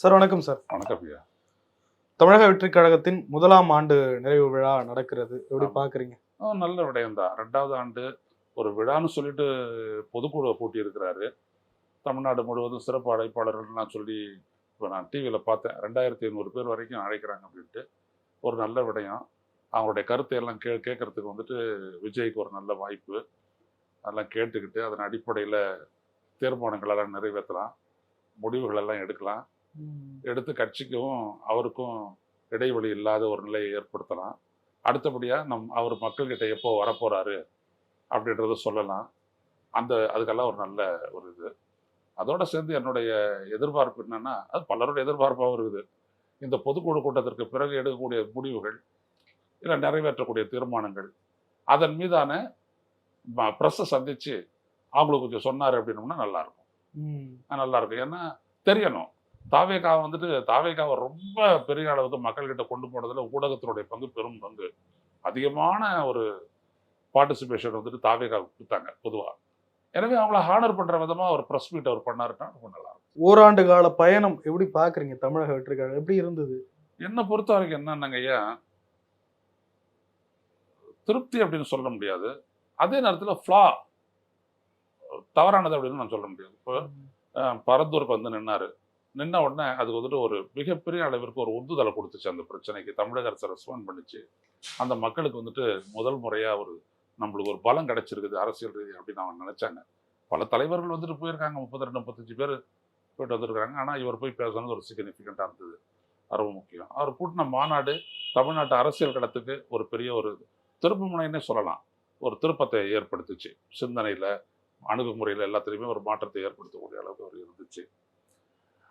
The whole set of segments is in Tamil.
சார் வணக்கம் சார். வணக்கம் ஐயா. தமிழக வெற்றிக் கழகத்தின் முதலாம் ஆண்டு நிறைவு விழா நடக்கிறது. எப்படி பாக்குறீங்க? நல்ல விடயம்தான். 2வது ஆண்டு ஒரு விழான்னு சொல்லிட்டு பொதுக்குழுவை கூட்டி இருக்கிறாரு. தமிழ்நாடு முழுவதும் சிறப்பு அழைப்பாளர்கள்லாம் சொல்லி இப்போ நான் டிவியில் பார்த்தேன். 2500 பேர் வரைக்கும் அழைக்கிறாங்க அப்படின்ட்டு. ஒரு நல்ல விடயம். அவங்களுடைய கருத்தை எல்லாம் கேட்கறதுக்கு வந்துட்டு விஜய்க்கு ஒரு நல்ல வாய்ப்பு. அதெல்லாம் கேட்டுக்கிட்டு அதன் அடிப்படையில் தீர்மானங்களெல்லாம் நிறைவேற்றலாம், முடிவுகளெல்லாம் எடுக்கலாம். எடுத்து கட்சிக்கும் அவருக்கும் இடைவெளி இல்லாத ஒரு நிலையை ஏற்படுத்தலாம். அடுத்தபடியாக அவர் மக்கள்கிட்ட எப்போ வரப்போறாரு அப்படின்றத சொல்லலாம். அதுக்கெல்லாம் ஒரு நல்ல ஒரு இது. அதோட சேர்ந்து என்னுடைய எதிர்பார்ப்பு என்னன்னா, அது பலருடைய எதிர்பார்ப்பாகவும் இருக்குது. இந்த பொதுக்குழு கூட்டத்திற்கு பிறகு எடுக்கக்கூடிய முடிவுகள் இல்லை நிறைவேற்றக்கூடிய தீர்மானங்கள் அதன் மீதான ப்ரெஸ்ஸை சந்திச்சு அவங்களுக்கு கொஞ்சம் சொன்னார் அப்படின்னோம்னா நல்லா இருக்கும். ஏன்னா தெரியணும், தாவேகாவை ரொம்ப பெரிய அளவுக்கு மக்கள்கிட்ட கொண்டு போனதுல ஊடகத்தினுடைய பங்கு பெரும் பங்கு. அதிகமான ஒரு பார்ட்டிசிபேஷன் வந்துட்டு தாவேகாவுக்கு கொடுத்தாங்க பொதுவா. எனவே அவங்கள ஹானர் பண்ற விதமா ஒரு ப்ரெஸ் மீட் அவர் பண்ணாருன்னா ரொம்ப நல்லா இருக்கும். ஓராண்டு கால பயணம் எப்படி பாக்குறீங்க? தமிழக வெற்றி கழகம் எப்படி இருந்தது? என்னை பொறுத்த வரைக்கும் என்னன்னாங்க ஐயா, திருப்தி அப்படின்னு சொல்ல முடியாது, அதே நேரத்தில் ஃப்ளா தவறானது அப்படின்னு நான் சொல்ல முடியாது. இப்போ பரந்தூருக்கு வந்து நின்ன உடனே அதுக்கு வந்துட்டு ஒரு மிகப்பெரிய அளவிற்கு ஒரு உந்துதலை கொடுத்துச்சு. அந்த பிரச்சனைக்கு தமிழக அரசு ரெஸ்பாண்ட் பண்ணிச்சு. அந்த மக்களுக்கு வந்துட்டு முதல் முறையாக நம்மளுக்கு ஒரு பலம் கிடைச்சிருக்குது அரசியல் ரீதி அப்படின்னு அவங்க நினைச்சாங்க. பல தலைவர்கள் வந்துட்டு போயிருக்காங்க, 32-35 பேர் போயிட்டு வந்துருக்காங்க. ஆனால் இவர் போய் பேசுனது ஒரு சிக்னிஃபிகண்டாக இருந்தது, ரொம்ப முக்கியம். அவர் கூட்டின மாநாடு தமிழ்நாட்டு அரசியல் களத்துக்கு ஒரு பெரிய ஒரு திருப்பு முனைன்னே சொல்லலாம். ஒரு திருப்பத்தை ஏற்படுத்துச்சு. சிந்தனையில், அணுகுமுறையில் எல்லாத்துலேயுமே ஒரு மாற்றத்தை ஏற்படுத்தக்கூடிய அளவுக்கு அவர் இருந்துச்சு.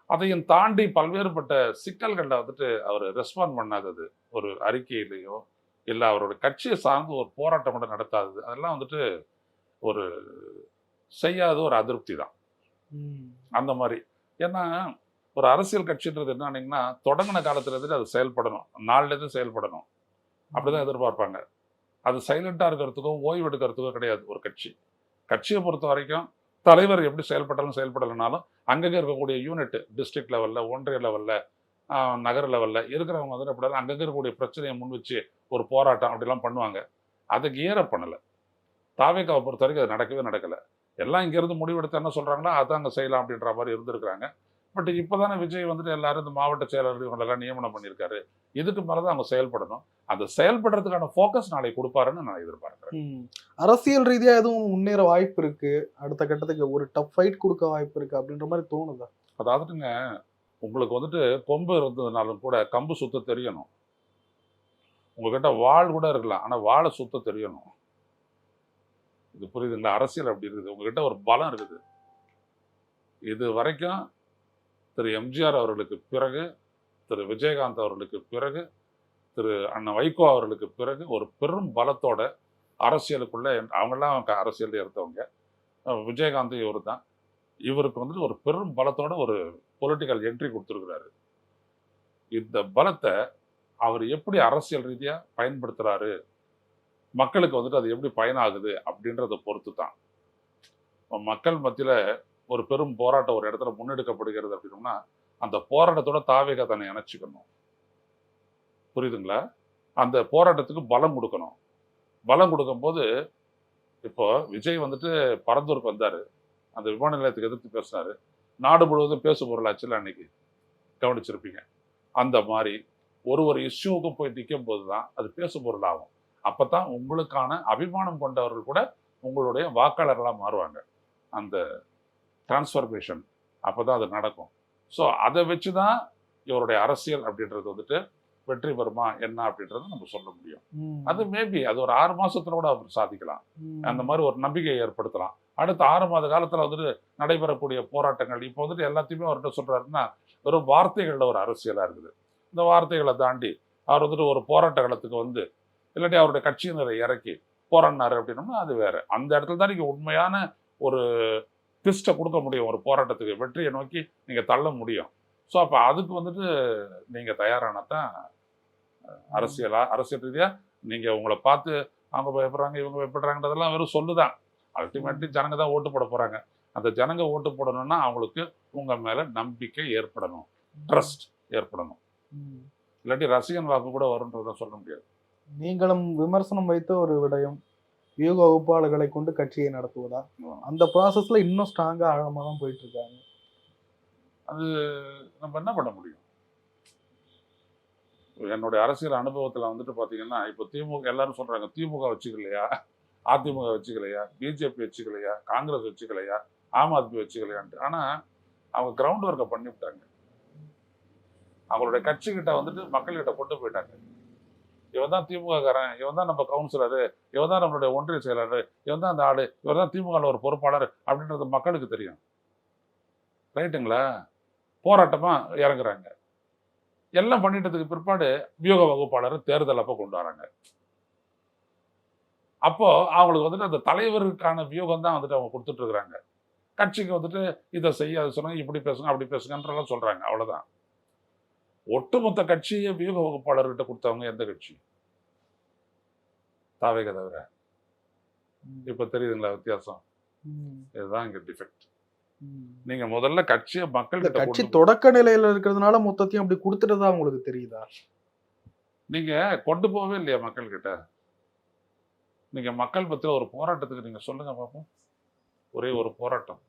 அதையும் தாண்டி பல்வேறுபட்ட சிக்கல்களில் வந்துட்டு அவர் ரெஸ்பாண்ட் பண்ணாதது, ஒரு அறிக்கையிலையோ இல்லை அவரோட கட்சியை சார்ந்து ஒரு போராட்டம் கூட நடத்தாதது, அதெல்லாம் வந்துட்டு ஒரு செய்யாத ஒரு அதிருப்தி தான். அந்த மாதிரி. ஏன்னா ஒரு அரசியல் கட்சின்றது என்னன்னா, தொடங்கின காலத்துல இருந்துட்டு அது செயல்படணும், நாள்லேருந்து செயல்படணும், அப்படிதான் எதிர்பார்ப்பாங்க. அது சைலண்டாக இருக்கிறதுக்கோ ஓய்வு எடுக்கிறதுக்கோ கிடையாது ஒரு கட்சியை பொறுத்த வரைக்கும். தலைவர் எப்படி செயல்படலைனாலும் அங்கங்கே இருக்கக்கூடிய யூனிட், டிஸ்ட்ரிக்ட் லெவலில், ஒன்றிய லெவலில், நகர லெவலில் இருக்கிறவங்க வந்துட்டு அப்படி அங்கங்கே இருக்கக்கூடிய பிரச்சனையை முன் வச்சு ஒரு போராட்டம் அப்படிலாம் பண்ணுவாங்க. அதை கியரப் பண்ணலை. தாவேகாவை பொறுத்த வரைக்கும் அது நடக்கவே நடக்கலை. எல்லாம் இங்கேருந்து முடிவெடுத்து என்ன சொல்கிறாங்களோ அதான் அங்கே செய்யலாம் அப்படின்ற மாதிரி இருந்திருக்கிறாங்க. பட் இப்போ தானே விஜய் வந்துட்டு எல்லாரும் இந்த மாவட்ட செயலாளர்கள் இவங்களெல்லாம் நியமனம் பண்ணியிருக்காரு. இதுக்கு மேலே தான் அவங்க செயல்படணும். அந்த செயல்படுறதுக்கான ஃபோக்கஸ் நாளை கொடுப்பாருன்னு நான் எதிர்பார்க்குறேன். அரசியல் ரீதியாக எதுவும் முன்னேற வாய்ப்பு இருக்கு, அடுத்த கட்டத்துக்கு ஒரு டஃப் ஃபைட் கொடுக்க வாய்ப்பு இருக்கு அப்படின்ற மாதிரி தோணுதா? அதாவதுங்க, உங்களுக்கு வந்துட்டு கொம்பு இருந்ததுனாலும் கூட கம்பு சுத்த தெரியணும். உங்ககிட்ட வாள் கூட இருக்கலாம், ஆனால் வாழை சுத்த தெரியணும். இது புரியுதுங்களா? அரசியல் அப்படி இருக்குது. உங்ககிட்ட ஒரு பலம் இருக்குது. இது வரைக்கும் திரு எம்ஜிஆர் அவர்களுக்கு பிறகு, திரு விஜயகாந்த் அவர்களுக்கு பிறகு, திரு அண்ணன் வைகோ அவர்களுக்கு பிறகு ஒரு பெரும் பலத்தோட அரசியலுக்குள்ள அவங்கெல்லாம் அரசியல் எடுத்தவங்க. விஜயகாந்த் இவர் தான். இவருக்கு வந்துட்டு ஒரு பெரும் பலத்தோட ஒரு பொலிட்டிக்கல் என்ட்ரி கொடுத்துருக்கிறாரு. இந்த பலத்தை அவர் எப்படி அரசியல் ரீதியாக பயன்படுத்துறாரு, மக்களுக்கு வந்துட்டு அது எப்படி பயனாகுது அப்படின்றத பொறுத்து தான். மக்கள் மத்தியில் ஒரு பெரும் போராட்டம் ஒரு இடத்துல முன்னெடுக்கப்படுகிறது அப்படின்னா, அந்த போராட்டத்தோட தாவேகா தன்னை இணைச்சிக்கணும். புரியுதுங்களா? அந்த போராட்டத்துக்கு பலம் கொடுக்கணும். பலம் கொடுக்கும்போது இப்போ விஜய் வந்துட்டு பரந்தூருக்கு வந்தார், அந்த விமான நிலையத்துக்கு எதிர்த்து பேசினார். நாடு முழுவதும் பேசு பொருளாச்சுல, அன்னைக்கு கவனிச்சிருப்பீங்க. அந்த மாதிரி ஒரு இஷ்யூவுக்கும் போய் நிற்கும் போது தான் அது பேசு பொருள் ஆகும். அப்போ தான் உங்களுக்கான அபிமானம் கொண்டவர்கள் கூட உங்களுடைய வாக்காளர்களாக மாறுவாங்க. அந்த டிரான்ஸ்ஃபர்மேஷன் அப்போ தான் அது நடக்கும். ஸோ அதை வச்சு தான் இவருடைய அரசியல் அப்படின்றது வந்துட்டு வெற்றி பெறுமா என்ன அப்படின்றத நம்ம சொல்ல முடியும். அது மேபி அது ஒரு 6 மாசத்துல கூட அவர் சாதிக்கலாம். அந்த மாதிரி ஒரு நம்பிக்கையை ஏற்படுத்தலாம். அடுத்த 6 மாத காலத்துல வந்துட்டு நடைபெறக்கூடிய போராட்டங்கள் இப்போ வந்துட்டு எல்லாத்தையுமே அவர்கிட்ட சொல்றாருன்னா வெறும் வார்த்தைகள்ல ஒரு அரசியலா இருக்குது. இந்த வார்த்தைகளை தாண்டி அவர் வந்துட்டு ஒரு போராட்ட காலத்துக்கு வந்து இல்லாட்டி அவருடைய கட்சியினரை இறக்கி போராடினாரு அப்படின்னோம்னா அது வேற. அந்த இடத்துல தான் நீங்க உண்மையான ஒரு ட்விஸ்ட்டை கொடுக்க முடியும். ஒரு போராட்டத்துக்கு வெற்றியை நோக்கி நீங்க தள்ள முடியும். ஸோ அப்போ அதுக்கு வந்துட்டு நீங்க தயாரானதான் அரசியல் ரீதியா நீங்க உங்களை பார்த்து அவங்க பயப்படுறாங்க இவங்க பயப்படுறாங்கன்றதெல்லாம் வெறும் சொல்லுதான். அல்டிமேட்லி ஜனங்க தான் ஓட்டு போட போறாங்க. அந்த ஜனங்க ஓட்டு போடணும்னா அவங்களுக்கு உங்க மேல நம்பிக்கை ஏற்படணும். ட்ரஸ்ட் ஏற்படணும். ம். இல்லாட்டி ரசிகன் வாக்கு கூட வரும்ன்றத சொல்ல முடியாது. நீங்களும் விமர்சனம் வைத்த ஒரு விடயம் வியூக வகுப்பாளர்களை கொண்டு கட்சியை நடத்துவதா? அந்த ப்ராசஸ்ல இன்னும் ஸ்ட்ராங்கா ஆழமா தான் போயிட்டு இருக்காங்க. அது நம்ம என்ன பண்ண முடியும்? என்னுடைய அரசியல் அனுபவத்தில் வந்துட்டு பார்த்தீங்கன்னா, இப்போ திமுக எல்லாரும் சொல்றாங்க, திமுக வச்சுக்கலையா, அதிமுக வச்சுக்கலையா, பிஜேபி வச்சுக்கலையா, காங்கிரஸ் வச்சுக்கலையா, ஆம் ஆத்மி வச்சுக்கலையான்ட்டு. ஆனால் அவங்க கிரவுண்ட் ஒர்க்கை பண்ணிவிட்டாங்க. அவங்களுடைய கட்சிக்கிட்ட வந்துட்டு மக்கள்கிட்ட கொண்டு போயிட்டாங்க. இவன் தான் திமுககாரன், இவன் தான் நம்ம கவுன்சிலரு, இவன் தான் நம்மளுடைய ஒன்றிய செயலாளர், இவன் தான் அந்த ஆளு, இவர் தான் திமுகவில் ஒரு பொறுப்பாளர் அப்படின்றது மக்களுக்கு தெரியும். ரைட்டுங்களா? போராட்டமா இறங்குறாங்க. எல்லாம் பண்ணிட்டதுக்கு பிற்பாடு வியூக வகுப்பாளர் தேர்தல் அப்போ கொண்டு வராங்க. அப்போ அவங்களுக்கு வந்துட்டு அந்த தலைவருக்கான வியூகம் தான் வந்துட்டு அவங்க கொடுத்துட்டு இருக்கிறாங்க. கட்சிக்கு வந்துட்டு இதை செய்ய, அதை சொன்னாங்க, இப்படி பேசுங்க, அப்படி பேசுங்கன்றலாம் சொல்றாங்க. அவ்வளவுதான். ஒட்டுமொத்த கட்சியை வியூக வகுப்பாளர்கிட்ட கொடுத்தவங்க எந்த கட்சி? தாவேக தவிர. இப்ப தெரியுதுங்களா வித்தியாசம்? இதுதான் இங்க டிஃபெக்ட். நீங்க முதல்ல கட்சியை மக்கள் இந்த கட்சி தொடக்க நிலையில இருக்கிறதுனால மொத்தத்தையும் அப்படி கொடுத்துட்டதா உங்களுக்கு தெரியுதா? நீங்க கொண்டு போகவே இல்லையா மக்கள் கிட்ட? நீங்க மக்கள் பத்தி ஒரு போராட்டத்துக்கு நீங்க சொல்லுங்க பார்ப்போம். ஒரே ஒரு போராட்டம்,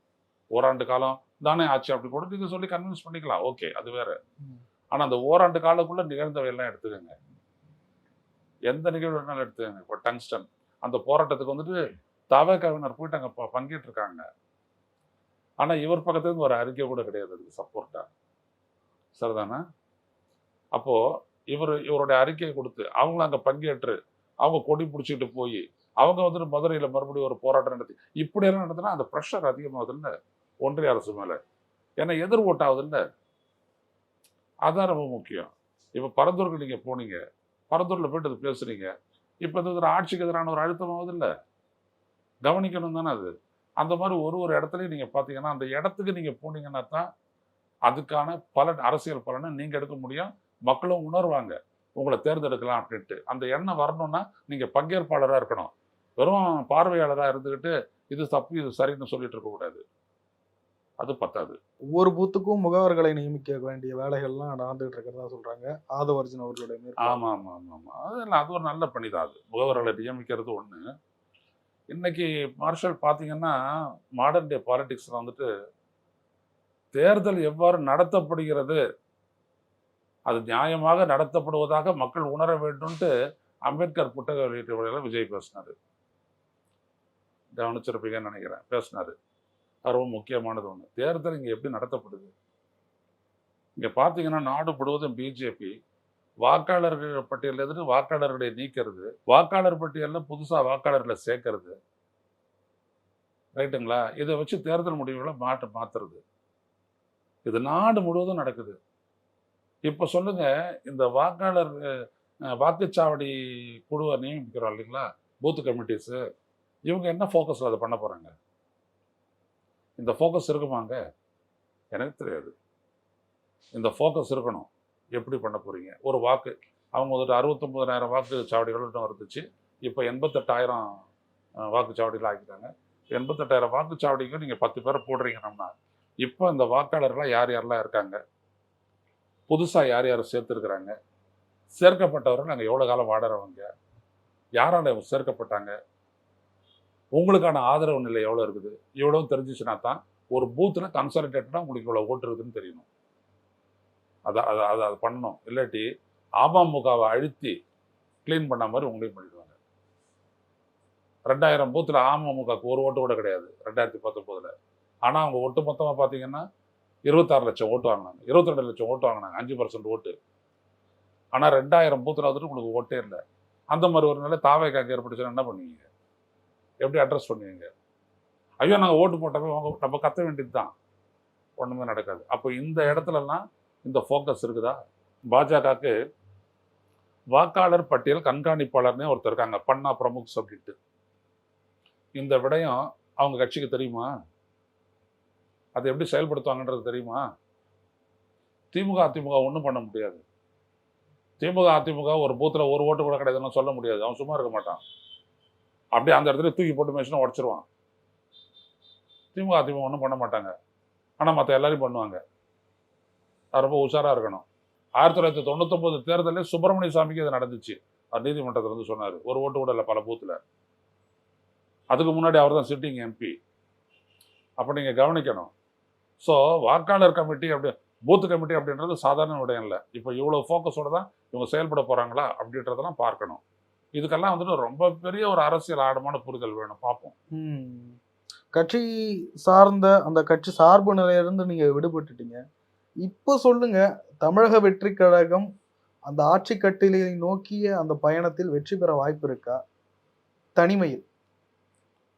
ஓராண்டு காலம் தானே ஆச்சு, அப்படி கூட நீங்க சொல்லி கன்வின்ஸ் பண்ணிக்கலாம். ஓகே, அது வேற. ஆனா அந்த ஓராண்டு காலக்குள்ள நிகழ்ந்தவை எல்லாம் எடுத்துக்கங்க. எந்த நிகழ்வு வேணாலும் எடுத்துக்கங்க. இப்போ டங்ஸ்டன் அந்த போராட்டத்துக்கு வந்துட்டு தவகவினர் போயிட்டு அங்க பங்கேற்று இருக்காங்க. ஆனா இவர் பக்கத்துல இருந்து ஒரு அறிக்கை கூட கிடையாது அதுக்கு சப்போர்ட்டா. சரிதானா? அப்போ இவருடைய அறிக்கையை கொடுத்து அவங்களும் அங்க பங்கேற்று அவங்க கொடி பிடிச்சிட்டு போய் அவங்க வந்துட்டு மதுரையில மறுபடியும் ஒரு போராட்டம் நடத்தி இப்படியெல்லாம் நடத்தினா அந்த ப்ரெஷர் அதிகமாகுது இல்லை ஒன்றிய அரசு மேல. ஏன்னா எதிர் ஓட்டாகுது இல்லை. அதான் ரொம்ப முக்கியம். இப்போ பரந்தூருக்கு நீங்க போனீங்க, பரந்தூர்ல போயிட்டு அது பேசுறீங்க. இப்போ இது ஆட்சிக்கு எதிரான ஒரு அழுத்தமாவது இல்லை, கவனிக்கணும் தானே அது. அந்த மாதிரி ஒரு இடத்துலையும் நீங்க பார்த்தீங்கன்னா அந்த இடத்துக்கு நீங்க போனீங்கன்னா தான் அதுக்கான பலன், அரசியல் பலனை நீங்க எடுக்க முடியும். மக்களும் உணர்வாங்க உங்களை தேர்ந்தெடுக்கலாம் அப்படின்ட்டு. அந்த எண்ணம் வரணும்னா நீங்க பங்கேற்பாளராக இருக்கணும். வெறும் பார்வையாளராக இருந்துக்கிட்டு இது தப்பு இது சரின்னு சொல்லிட்டு இருக்கக்கூடாது. அது பத்தாது. ஒவ்வொரு பூத்துக்கும் முகவர்களை நியமிக்க வேண்டிய வேலைகள்லாம் நடந்துகிட்டு இருக்கிறதா சொல்றாங்க ஆதவர்ஜன் அவர்களுடைய. ஆமா ஆமா ஆமா ஆமா அதெல்லாம் அது ஒரு நல்ல பணி தான். அது முகவர்களை நியமிக்கிறது ஒண்ணு. இன்னைக்கு மார்ஷல் பார்த்தீங்கன்னா மாடர்ன் டே பாலிடிக்ஸ்ல வந்துட்டு தேர்தல் எவ்வாறு நடத்தப்படுகிறது, அது நியாயமாக நடத்தப்படுவதாக மக்கள் உணர வேண்டும்ட்டு அம்பேத்கர் புத்தக வெளியீட்டு விஜய் பேசினாரு. கவனிச்சிருப்பீங்கன்னு நினைக்கிறேன். பேசினாரு. அது ரொம்ப முக்கியமானது ஒன்று. தேர்தல் இங்கே எப்படி நடத்தப்படுது? இங்கே பார்த்தீங்கன்னா நாடு முழுவதும் பிஜேபி வாக்காளர்கள் பட்டியலில் எதிர்த்து வாக்காளர்களை நீக்கிறது, வாக்காளர் பட்டியலில் புதுசாக வாக்காளர்களை சேர்க்கறது. ரைட்டுங்களா? இதை வச்சு தேர்தல் முடிவுகளை மாற்றுறது. இது நாடு முழுவதும் நடக்குது. இப்போ சொல்லுங்க, இந்த வாக்காளர் வாக்குச்சாவடி குழுவை நியமிக்கிறோம் இல்லைங்களா, பூத் கமிட்டிஸு, இவங்க என்ன ஃபோக்கஸில் அதை பண்ண போகிறாங்க? இந்த ஃபோக்கஸ் இருக்குமாங்க? எனக்கு தெரியாது. இந்த ஃபோக்கஸ் இருக்கணும். எப்படி பண்ண போகிறீங்க? ஒரு வாக்கு அவங்க வந்துட்டு 69,000 வாக்குச்சாவடிகள் வந்துச்சு. இப்போ 88,000 வாக்குச்சாவடிகள் ஆக்கிட்டாங்க. 88,000 வாக்குச்சாவடிக்கு நீங்கள் 10 பேரை போடுறீங்கன்னா இப்போ இந்த வாக்காளர்களாக யார் யாரெல்லாம் இருக்காங்க, புதுசாக யார் யார் சேர்த்துருக்குறாங்க, சேர்க்கப்பட்டவர்கள் நாங்கள் எவ்வளோ காலம் வாடுறவங்க, யாரால் சேர்க்கப்பட்டாங்க, உங்களுக்கான ஆதரவு நிலை எவ்வளோ இருக்குது, இவ்வளோ தெரிஞ்சிச்சுன்னா தான் ஒரு பூத்தில் கன்சாலிடேட்டடாக உங்களுக்கு இவ்வளோ ஓட்டு இருக்குதுன்னு தெரியணும். அதை பண்ணணும். இல்லாட்டி அமமுகவை அழுத்தி கிளீன் பண்ண மாதிரி உங்களையும் பண்ணிடுவாங்க. 2000 பூத்தில் அமமுகவுக்கு ஒரு ஓட்டு கூட கிடையாது 2019. ஆனால் அவங்க ஒட்டு மொத்தமாக பார்த்தீங்கன்னா 26 லட்சம் ஓட்டு வாங்கினாங்க, 22 லட்சம் ஓட்டு வாங்கினாங்க, 5% ஓட்டு. ஆனால் 2000 பூத்தில் வந்துட்டு உங்களுக்கு ஓட்டே இல்லை. அந்த மாதிரி ஒரு நிலை தாவேக்காக்கு ஏற்பட்டுச்சுன்னா என்ன பண்ணுவீங்க? எப்படி அட்ரஸ் பண்ணுவீங்க? ஐயோ நாங்கள் ஓட்டு போட்டப்போ நம்ம கத்த வேண்டியது தான், ஒன்றுமே நடக்காது. அப்போ இந்த இடத்துலலாம் இந்த ஃபோக்கஸ் இருக்குதா? பாஜகவுக்கு வாக்காளர் பட்டியல் கண்காணிப்பாளர்னே ஒருத்தர் இருக்காங்க, பன்னா பிரமுக்ஸ் அப்படின்ட்டு. இந்த விடயம் அவங்க கட்சிக்கு தெரியுமா? அதை எப்படி செயல்படுத்துவாங்கன்றது தெரியுமா? திமுக அதிமுக ஒன்றும் பண்ண முடியாது. திமுக அதிமுக ஒரு பூத்தில் ஒரு ஓட்டு கூட கிடையாதுன்னு சொல்ல முடியாது. அவன் சும்மா இருக்க மாட்டான். அப்படியே அந்த இடத்துல தூக்கி போட்டு மிஷினை உடச்சிருவான். திமுக அதிமுக ஒன்றும் பண்ண மாட்டாங்க. ஆனால் மற்ற எல்லாரையும் பண்ணுவாங்க. அது ரொம்ப உஷாராக இருக்கணும். 1999 தேர்தலில் சுப்பிரமணிய சாமிக்கு இது நடந்துச்சு. அவர் நீதிமன்றத்தில் வந்து சொன்னார், ஒரு ஓட்டு கூட இல்லை பல பூத்தில். அதுக்கு முன்னாடி அவர் தான் சிட்டிங் எம்பி. அப்போ நீங்கள் கவனிக்கணும். ஸோ வாக்காளர் கமிட்டி அப்படி பூத்து கமிட்டி அப்படின்றது சாதாரண விடயம் இல்லை. இப்போ இவ்வளோ ஃபோக்கஸோடு தான் இவங்க செயல்பட போகிறாங்களா அப்படின்றதெல்லாம் பார்க்கணும். இதுக்கெல்லாம் வந்துட்டு ரொம்ப பெரிய ஒரு அரசியல் ஆழமான புரிதல் வேணும். பார்ப்போம். கட்சி சார்ந்த அந்த கட்சி சார்பு நிலையிலிருந்து நீங்க விடுபட்டுட்டீங்க. இப்போ சொல்லுங்க, தமிழக வெற்றி கழகம் அந்த ஆட்சி கட்டிலை நோக்கிய அந்த பயணத்தில் வெற்றி பெற வாய்ப்பு இருக்கா? தனிமையில்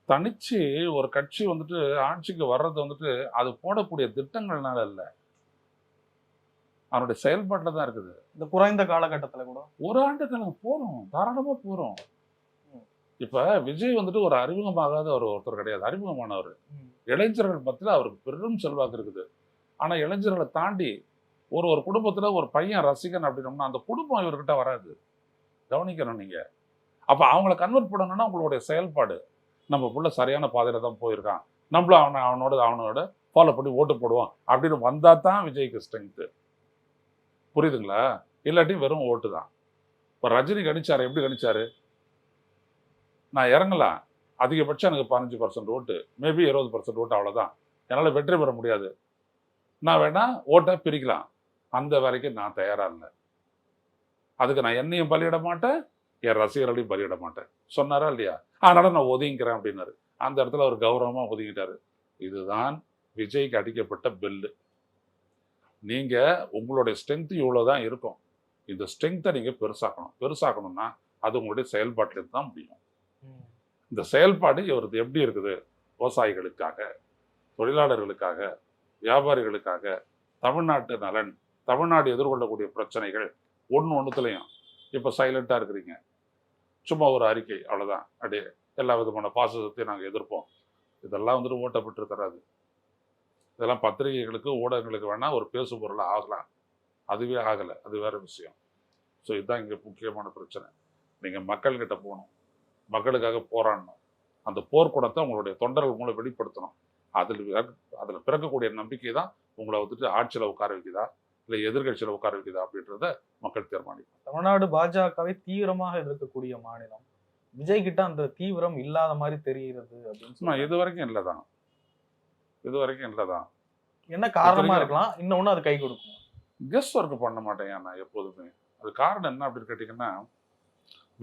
தனிச்சு ஒரு கட்சி வந்துட்டு ஆட்சிக்கு வர்றது வந்துட்டு அது போடக்கூடிய திட்டங்கள்னால இல்லை, அவனுடைய செயல்பாட்டில் தான் இருக்குது. இந்த குறைந்த காலகட்டத்தில் கூட ஒரு ஆண்டு காலம் போகிறோம், தாராளமாக போகிறோம். இப்போ விஜய் வந்துட்டு ஒரு அறிமுகமாகாத ஒருத்தர் கிடையாது, அறிமுகமானவர். இளைஞர்கள் மத்தியில் அவருக்கு பெரும் செல்வாக்கு இருக்குது. ஆனால் இளைஞர்களை தாண்டி ஒரு குடும்பத்தில் ஒரு பையன் ரசிகன் அப்படின்னோம்னா அந்த குடும்பம் இவர்கிட்ட வராது. கவனிக்கணும் நீங்கள். அப்போ அவங்கள கன்வெர்ட் பண்ணணும்னா உங்களுடைய செயல்பாடு, நம்ம புள்ள சரியான பாதையில் தான் போயிருக்கான், நம்மளும் அவனோட ஃபாலோ பண்ணி ஓட்டு போடுவோம் அப்படின்னு வந்தால் தான் விஜய்க்கு ஸ்ட்ரென்த்து. புரியுதுங்களா? இல்லாட்டி வெறும் ஓட்டு தான். இப்போ ரஜினி கணிச்சாரு, எப்படி கணிச்சாரு? நான் இறங்கலாம், அதிகபட்சம் எனக்கு 15% ஓட்டு, மேபி 20% ஓட்டு, அவ்வளோதான், என்னால் வெற்றி பெற முடியாது, நான் வேணா ஓட்டை பிரிக்கலாம், அந்த வேலைக்கு நான் தயாராக இல்லை, அதுக்கு நான் என்னையும் பலியிட மாட்டேன், என் ரசிகர்களையும் பலியிட மாட்டேன் சொன்னாரா இல்லையா? அதனால் நான் ஒதுங்கிக்கிறேன் அப்படின்னாரு. அந்த இடத்துல அவர் கௌரவமாக ஒதுங்கிட்டாரு. இதுதான் விஜய்க்கு அடிக்கப்பட்ட பெல்லு. நீங்கள் உங்களுடைய ஸ்ட்ரென்த்து இவ்வளோ தான் இருக்கும், இந்த ஸ்ட்ரென்த்தை நீங்கள் பெருசாக்கணும்னா அது உங்களுடைய செயல்பாட்டில் தான் முடியும். இந்த செயல்பாடு இவரது எப்படி இருக்குது? விவசாயிகளுக்காக, தொழிலாளர்களுக்காக, வியாபாரிகளுக்காக, தமிழ்நாட்டு நலன், தமிழ்நாடு எதிர்கொள்ளக்கூடிய பிரச்சனைகள் ஒன்றுத்துலையும். இப்போ சைலண்ட்டாக இருக்கிறீங்க, சும்மா ஒரு அறிக்கை, அவ்வளோதான், அப்படியே எல்லா விதமான பாசிசத்தையும் நாங்கள் எதிர்ப்போம், இதெல்லாம் வந்துட்டு ஓட்டப்பட்டு தராது. இதெல்லாம் பத்திரிகைகளுக்கு ஊடகங்களுக்கு வேணால் ஒரு பேசு பொருளாக ஆகலாம், அதுவே ஆகலை, அது வேறு விஷயம். ஸோ இதுதான் இங்கே முக்கியமான பிரச்சனை. நீங்கள் மக்கள்கிட்ட போகணும், மக்களுக்காக போராடணும், அந்த போர்க்குணத்தை உங்களுடைய தொண்டர்கள் மூலம் வெளிப்படுத்தணும். அதில் பிறக்கக்கூடிய நம்பிக்கை தான் உங்களை வந்துட்டு ஆட்சியில் உட்கார வைக்குதா இல்லை எதிர்கட்சியில் உட்கார வைக்குதா அப்படின்றத மக்கள் தீர்மானிக்கும். தமிழ்நாடு பாஜகவை தீவிரமாக எதிர்க்கக்கூடிய மாநிலம். விஜய் கிட்ட அந்த தீவிரம் இல்லாத மாதிரி தெரிகிறது அப்படின்னு இது வரைக்கும் இல்லை தான். என்ன காரணமா இருக்கலாம்? இன்னொன்று அது கை கொடுக்கும். கெஸ் ஒர்க் பண்ண மாட்டேன் நான் எப்போதுமே. அது காரணம் என்ன அப்படின்னு கேட்டிங்கன்னா,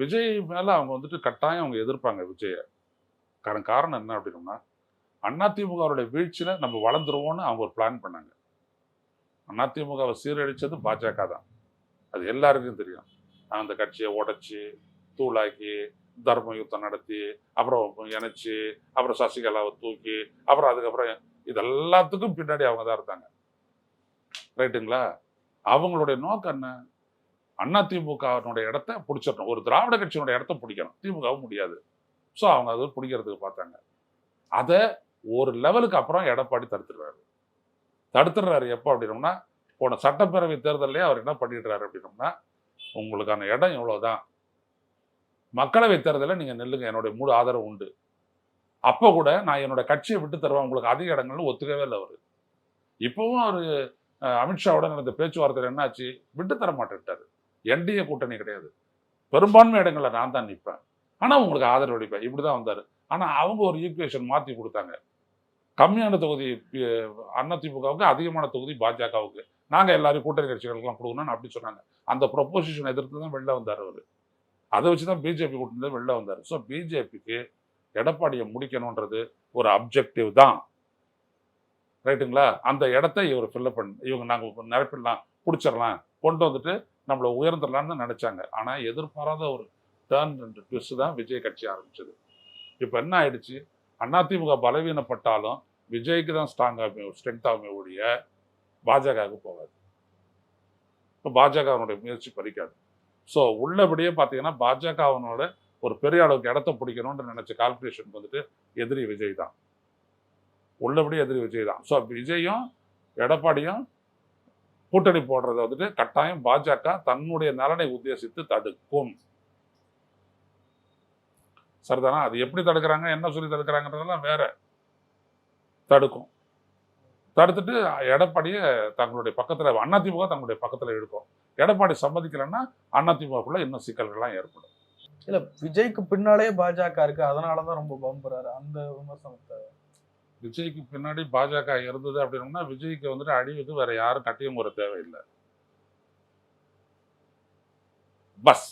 விஜய் மேலே அவங்க வந்துட்டு கட்டாயம் அவங்க எதிர்ப்பாங்க விஜயை. காரணம் என்ன அப்படின்னா, அதிமுகவுடைய வீழ்ச்சியில் நம்ம வளர்ந்துருவோம்னு அவங்க ஒரு பிளான் பண்ணாங்க. அதிமுகவை சீரழிச்சது பாஜக தான், அது எல்லாருக்கும் தெரியும். அந்த கட்சியை உடைச்சி தூளாக்கி தர்ம யுத்தம் நடத்தி அப்புறம் இணைச்சி அப்புறம் சசிகலாவை தூக்கி அப்புறம் அதுக்கப்புறம் இது எல்லாத்துக்கும் பின்னாடி அவங்க தான் இருந்தாங்க. ரைட்டுங்களா? அவங்களுடைய நோக்கம் என்ன? அதிமுகவினுடைய இடத்த பிடிச்சிடணும், ஒரு திராவிட கட்சியினுடைய இடத்த பிடிக்கணும், திமுகவும் முடியாது. ஸோ அவங்க அது பிடிக்கிறதுக்கு பார்த்தாங்க. அதை ஒரு லெவலுக்கு அப்புறம் எடப்பாடி தடுத்துடுறாரு. எப்போ அப்படின்னோம்னா, போன சட்டப்பேரவை தேர்தலே அவர் என்ன பண்ணிடுறாரு அப்படின்னோம்னா, உங்களுக்கான இடம் இவ்வளோதான், மக்களவை தேர்தலில் நீங்கள் நெல்லுங்க, என்னுடைய முழு ஆதரவு உண்டு. அப்போ கூட நான் என்னோட கட்சியை விட்டு தருவேன் உங்களுக்கு அதிக இடங்கள்னு ஒத்துக்கவே இல்லை அவர். இப்போவும் அவர் அமித்ஷாவோட நடந்த பேச்சுவார்த்தையில் என்னாச்சு? விட்டு தர மாட்டேன்ட்டார். என்டிஏ கூட்டணி கிடையாது, பெரும்பான்மை இடங்களில் நான் தான் நிற்பேன், ஆனால் உங்களுக்கு ஆதரவு அளிப்பேன், இப்படி தான் வந்தார். ஆனால் அவங்க ஒரு ஈக்குவேஷன் மாற்றி கொடுத்தாங்க. கம்மியான தொகுதி அதிமுகவுக்கு, அதிகமான தொகுதி பாஜகவுக்கு, நாங்கள் எல்லாரையும் கூட்டணி கட்சிகளுக்கெல்லாம் கொடுக்கணும்னு அப்படி சொன்னாங்க. அந்த ப்ரொப்போசிஷன் எதிர்த்து தான் வெளில வந்தார் அவர். அதை வச்சு தான் பிஜேபி கூட்டணி வெளில வந்தார். ஸோ பிஜேபிக்கு எடப்பாடியை முடிக்கணுன்றது ஒரு அப்ஜெக்டிவ் தான். ரைட்டுங்களா? அந்த இடத்த இவர் ஃபில்லப் இவங்க நாங்கள் நிரப்பிடலாம், பிடிச்சிடலாம், கொண்டு வந்துட்டு நம்மளை உயர்ந்துடலான்னு நினைச்சாங்க. ஆனால் எதிர்பாராத ஒரு டர்ன் அண்ட் ட்விஸ்ட் தான் விஜய் கட்சி ஆரம்பிச்சது. இப்போ என்ன ஆயிடுச்சு? அதிமுக பலவீனப்பட்டாலும் விஜய்க்கு தான் ஸ்ட்ரென்த் ஆகுமே ஒழிய பாஜகவுக்கு போகாது. இப்போ பாஜகவனுடைய முயற்சி பறிக்காது. ஸோ உள்ளபடியே பார்த்தீங்கன்னா பாஜகவனோட ஒரு பெரிய அளவுக்கு இடத்த பிடிக்கணும்னு நினைச்ச கால்குலேஷன் வந்துட்டு எதிரி விஜய் தான், உள்ளபடியே எதிரி விஜய் தான். ஸோ விஜயும் எடப்பாடியும் கூட்டணி போடுறத வந்துட்டு கட்டாயம் பாஜக தன்னுடைய நலனை உத்தேசித்து தடுக்கும். சரிதானா? அது எப்படி தடுக்கிறாங்க, என்ன சொல்லி தடுக்கிறாங்கன்றதெல்லாம் வேற. தடுக்கும். தடுத்துட்டு எடப்பாடியை தங்களுடைய பக்கத்துல அதிமுக தங்களுடைய பக்கத்துல இழுக்கும். எடப்பாடி சம்மதிக்கலைன்னா அதிமுகக்குள்ள இன்னும் சிக்கல்கள்லாம் ஏற்படும். இல்ல விஜய்க்கு பின்னாலே பாஜக இருக்கு, அதனாலதான் ரொம்ப பம்புறாரு அந்த விமர்சனத்தை. விஜய்க்கு பின்னாடி பாஜக இருந்தது அப்படின்னா விஜய்க்கு வந்துட்டு அழிவுக்கு வேற யாரும் கட்டியம் வர தேவையில்லை. பஸ்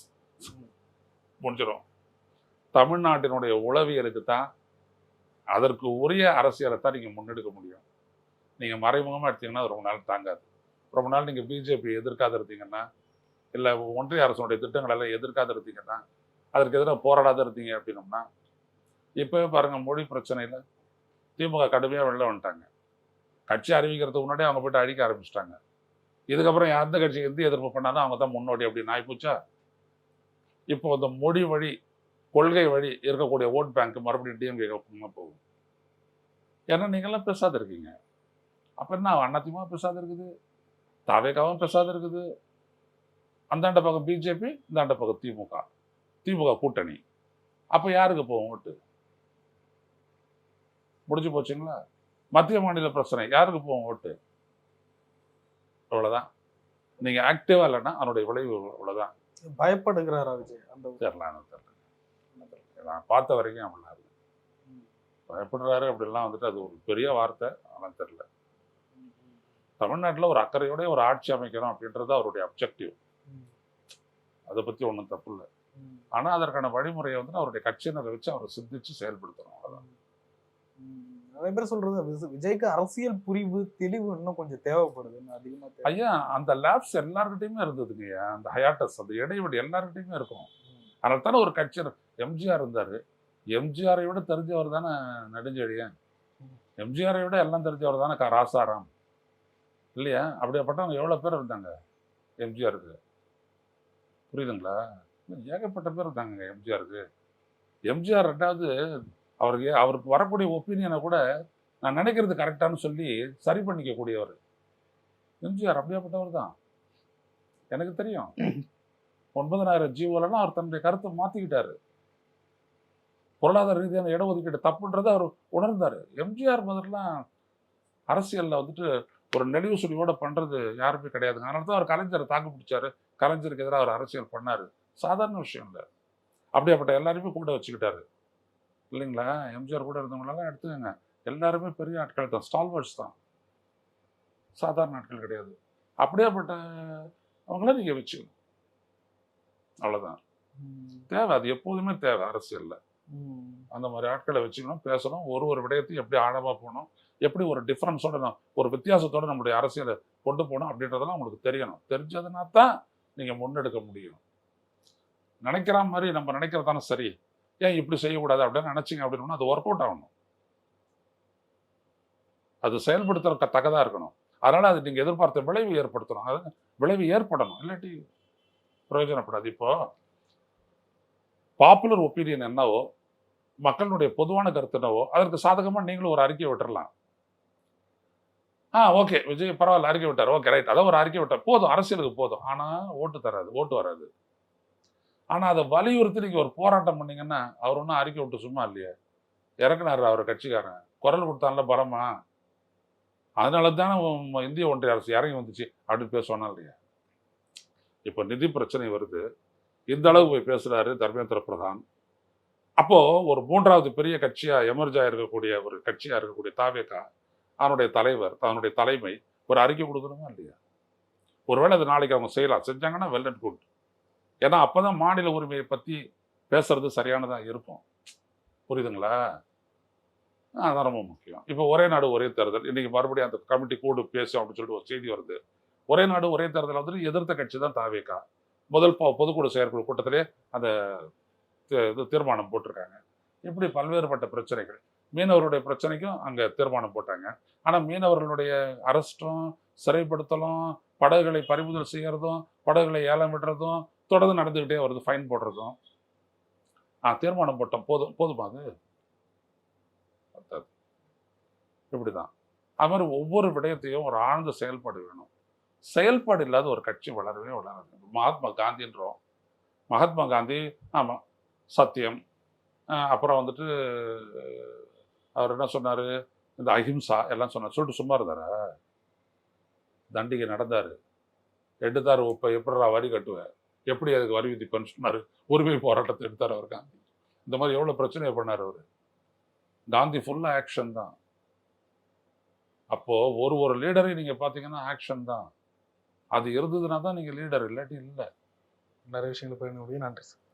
முடிஞ்சிடும். தமிழ்நாட்டினுடைய உளவியலுக்கு தான் அதற்கு உரிய அரசியலை தான் நீங்க முன்னெடுக்க முடியும். நீங்க மறைமுகமா எடுத்தீங்கன்னா ரொம்ப நாள் தாங்காது. ரொம்ப நாள் நீங்க பிஜேபி எதிர்க்காத இருந்தீங்கன்னா, இல்ல ஒன்றிய அரசுடைய திட்டங்கள் எல்லாம் எதிர்க்காத இருந்தீங்கன்னா, அதற்கு எதிராக போராடாத இருந்தீங்க அப்படின்னோம்னா, இப்பவே பாருங்க மொழி பிரச்சனையில திமுக கடுமையா வெளில வந்துட்டாங்க. கட்சி அறிவிக்கிறதுக்கு முன்னாடி அவங்க போயிட்டு அழிக்க ஆரம்பிச்சிட்டாங்க. இதுக்கப்புறம் எந்த கட்சி எந்த எதிர்ப்பு பண்ணாலும் அவங்க தான் முன்னோடி அப்படின்னு ஆயிப்போச்சா. இப்போ அந்த மொழி வழி கொள்கை வழி இருக்கக்கூடிய ஓட் பேங்க் மறுபடியும் டிஎம்கே போகும். ஏன்னா நீங்கெல்லாம் பேசாத இருக்கீங்க. அப்ப என்ன அதிமுக பேசாத இருக்குது, தாவேகாவும் பேசாத இருக்குது, அந்தாண்ட பக்கம் பிஜேபி, இந்தாண்ட பக்கம் திமுக, திமுக கூட்டணி. அப்ப யாருக்கு போகும் ஓட்டு? முடிஞ்சு போச்சுங்களா? மத்திய மாநில பிரச்சனை யாருக்கு போகும் ஓட்டு? அவ்வளவுதான். நீங்க ஆக்டிவா இல்லைன்னா அதனுடைய விளைவு அவ்வளவுதான். பயப்படுகிறாரா விஜய்? அந்த தெரியல. நான் பார்த்த வரைக்கும் அப்படிலாம் இல்லை. பயப்படுறாரு அப்படிலாம் வந்துட்டு அது ஒரு பெரிய வார்த்தை. ஆனால் தெரியல. தமிழ்நாட்டில் ஒரு அக்கறையோட ஒரு ஆட்சி அமைக்கணும் அப்படின்றது அவருடைய அப்ஜெக்டிவ். அதை பத்தி ஒன்றும் தப்பு இல்லை. ஆனா அதற்கான வழிமுறையை வந்து அவருடைய கட்சியினரை வச்சு அவரை சிந்திச்சு செயல்படுத்தணும். அவ்வளவுதான். நிறைய பேர் சொல்றது விஜய்க்கு அரசியல் புரிவு தெளிவு இன்னும் கொஞ்சம் தேவைப்படுது. அதிகமா ஐயா அந்த லேப்ஸ் எல்லாருக்கிட்டையுமே இருந்ததுங்க. அந்த ஹயாட்டஸ் அந்த இடைவெளி எல்லாருக்கிட்டையுமே இருக்கும். அதனால தானே ஒரு கட்சியினர் எம்ஜிஆர் இருந்தாரு. எம்ஜிஆரை விட தெரிஞ்சவர் தானே நெடுஞ்செழியன். எம்ஜிஆரை விட எல்லாம் தெரிஞ்சவர் தானே ராசாராம் இல்லையா? அப்படியாப்பட்டவங்க எவ்வளவு பேர் இருந்தாங்க எம்ஜிஆருக்கு? புரியுதுங்களா? ஏகப்பட்ட பேர் இருந்தாங்க எம்ஜிஆருக்கு. எம்ஜிஆர் ரெண்டாவது அவருக்கு வரக்கூடிய ஒப்பீனியனை கூட நான் நினைக்கிறது கரெக்டானு சொல்லி சரி பண்ணிக்க கூடியவர் எம்ஜிஆர். அப்படியாப்பட்டவர் தான் எனக்கு தெரியும். 9,000 ஜீவோலாம் அவர் தன்னுடைய கருத்தை மாத்திக்கிட்டாரு. பொருளாதார ரீதியான இடஒதுக்கீடு தப்புன்றதை அவர் உணர்ந்தாரு. எம்ஜிஆர் முதல்லாம் அரசியல்ல வந்துட்டு ஒரு நெளிவு சுழிவோட பண்றது யாருமே கிடையாதுங்க. அதனால தான் அவர் கலைஞரை தாக்கு பிடிச்சாரு. கலைஞருக்கு எதிராக அவர் அரசியல் பண்ணாரு. சாதாரண விஷயம் இல்லை. அப்படியாப்பட்ட எல்லாருமே கூட வச்சுக்கிட்டாரு இல்லைங்களா? எம்ஜிஆர் கூட இருந்தவங்களெல்லாம் எடுத்துக்கங்க, எல்லாருமே பெரிய ஆட்கள் தான், ஸ்டால்வர்ட்ஸ் தான், சாதாரண ஆட்கள் கிடையாது. அப்படியாப்பட்ட அவங்கள நீங்க வச்சுக்கணும். அவ்வளவுதான் தேவை. அது எப்போதுமே தேவை அரசியல்ல. அந்த மாதிரி ஆட்களை வச்சுக்கணும், பேசணும், ஒரு விடயத்தையும் எப்படி ஆழமா போகணும், எப்படி ஒரு டிஃபரன்ஸோட ஒரு வித்தியாசத்தோட நம்மளுடைய அரசியலை கொண்டு போகணும் அப்படின்றதெல்லாம் உங்களுக்கு தெரியணும். தெரிஞ்சதுன்னா தான் நீங்க முன்னெடுக்க முடியும். நினைக்கிற மாதிரி நம்ம நினைக்கிறதானே சரி, ஏன் இப்படி செய்யக்கூடாது அப்படின்னு நினைச்சிங்க அப்படின்னா அது ஒர்க் அவுட் ஆகணும். அது செயல்படுத்துற தக்கதா இருக்கணும். அதனால அது நீங்க எதிர்பார்த்த விளைவு ஏற்படுத்தணும். அது விளைவு ஏற்படணும், இல்லாட்டி பிரயோஜனப்படாது. இப்போ பாப்புலர் ஒப்பீனியன் என்னவோ, மக்களுடைய பொதுவான கருத்து என்னவோ, அதற்கு சாதகமா நீங்களும் ஒரு அறிக்கை விட்டுறலாம். ஓகே விஜய் பரவாயில்ல அறிக்கை விட்டார், ஓகே ரைட், அதான் ஒரு அறிக்கை விட்டார் போதும், அரசியலுக்கு போதும். ஆனா ஓட்டு வராது. ஆனா அதை வலியுறுத்தி நீங்க ஒரு போராட்டம் பண்ணீங்கன்னா அவர் ஒன்றும் அறிக்கை விட்டு சும்மா இல்லையே, இறக்குனாரு அவர் கட்சிக்காரன், குரல் கொடுத்தான்ல பரமா, அதனால தானே இந்திய ஒன்றிய அரசு இறங்கி வந்துச்சு அப்படின்னு பேசுவானா இல்லையா? இப்போ நிதி பிரச்சனை வருது, இந்த அளவு போய் பேசுறாரு தர்மேந்திர பிரதான். அப்போ ஒரு மூன்றாவது பெரிய கட்சியா எமர்ஜா இருக்கக்கூடிய ஒரு கட்சியா இருக்கக்கூடிய தாவேகா, அவனுடைய தலைவர், அவனுடைய தலைமை ஒரு அறிக்கை கொடுக்கணுமா இல்லையா? ஒருவேளை அது நாளைக்கு அவங்க செய்யலாம், செஞ்சாங்கன்னா வெல் அண்ட் குட். ஏன்னா அப்பதான் மாநில உரிமையை பத்தி பேசுறது சரியானதா இருக்கும். புரியுதுங்களா? அதான் ரொம்ப முக்கியம். இப்போ ஒரே நாடு ஒரே தேர்தல், இன்னைக்கு மறுபடியும் அந்த கமிட்டி கூடு பேசும் அப்படின்னு சொல்லிட்டு ஒரு செய்தி வருது. ஒரே நாடு ஒரே தேர்தல் வந்துட்டு எதிர்த்த கட்சி தான் தாவேகா. முதல் பொதுக்குழு செயற்குழு கூட்டத்திலே அந்த தீர்மானம் போட்டிருக்காங்க. இப்படி பல்வேறுபட்ட பிரச்சனைகள். மீனவர்களுடைய பிரச்சனைக்கும் அங்க தீர்மானம் போட்டாங்க. ஆனா மீனவர்களுடைய அரெஸ்டும், சிறைப்படுத்தலும், படகுகளை பறிமுதல் செய்யறதும், படகுகளை ஏலம் விடுறதும் தொடர்ந்து நடந்துகிட்டே வருது, ஃபைன் போடுறதும். தீர்மானம் போட்டோம், போதுமா அது? இப்படிதான். அது மாதிரி ஒவ்வொரு விடயத்தையும் ஒரு ஆழ்ந்த செயல்பாடு வேணும். செயல்பாடு இல்லாத ஒரு கட்சி வளரவே வளராது. மகாத்மா காந்தின்றோம். மகாத்மா காந்தி ஆமா சத்தியம், அப்புறம் வந்துட்டு அவர் என்ன சொன்னாரு, இந்த அஹிம்சா எல்லாம் சொன்னார். சொல்லிட்டு சும்மா இருந்தாரா? தண்டிகை நடந்தாரு, எடுத்தாரு உப்பை, எப்படிடா வரி கட்டுவேன், எப்படி அதுக்கு வரி விதிப்பேன்னு சொன்னாரு. உரிமை போராட்டத்தை எடுத்தார் அவர் காந்தி. இந்த மாதிரி எவ்வளவு பிரச்சனையை பண்ணார் அவரு. காந்தி ஃபுல்லா ஆக்ஷன் தான். அப்போ ஒரு லீடரை நீங்க பாத்தீங்கன்னா ஆக்ஷன் தான். அது இருந்ததுன்னா தான் நீங்க லீடர், இல்லாட்டி இல்லை. நிறைய விஷயங்களை பகிர்ந்து முடியும். நன்றி சார்.